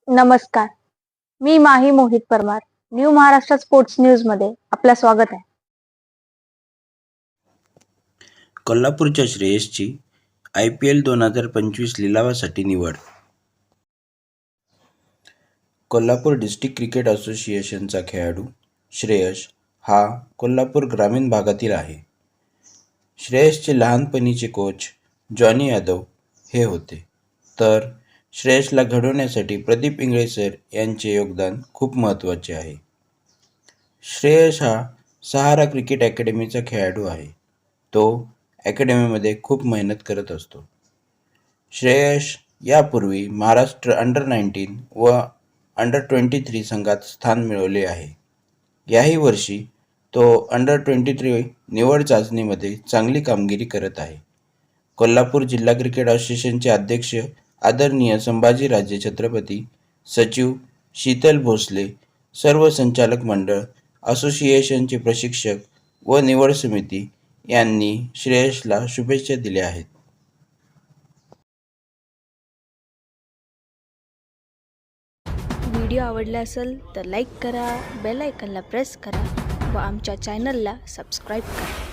नमस्कार. मी Mahi Mohit Parmar. New Maharashtra sports news मध्ये आपलं स्वागत आहे. कोल्हापूरच्या श्रेयसची IPL 2025 लिलावासाठी निवड. कोल्हापूर डिस्ट्रिक्ट क्रिकेट असोसिएशनचा खेळाडू श्रेयस हा कोल्हापूर ग्रामीण भागातील आहे. श्रेयसचे लहानपणीचे कोच जॉनी यादव हे होते, तर श्रेयसला घडवण्यासाठी प्रदीप इंगळे सर यांचे योगदान खूप महत्त्वाचे आहे. श्रेयस हा सहारा क्रिकेट अकॅडमीचा खेळाडू आहे. तो अकॅडमीमध्ये खूप मेहनत करत असतो. श्रेयस यापूर्वी महाराष्ट्र अंडर-19 व अंडर-23 संघात स्थान मिळवले आहे. याही वर्षी तो अंडर-23 निवड चाचणीमध्ये चांगली कामगिरी करत आहे. कोल्हापूर जिल्हा क्रिकेट असोसिएशनचे अध्यक्ष आदरणीय संभाजीराजे छत्रपती, सचिव शीतल भोसले, सर्व संचालक मंडळ, असोसिएशनचे प्रशिक्षक व निवड समिती यांनी श्रेयसला शुभेच्छा दिल्या आहेत. व्हिडिओ आवडला असेल तर लाईक करा, बेल आयकॉनला प्रेस करा व आमच्या चॅनलला सबस्क्राईब करा.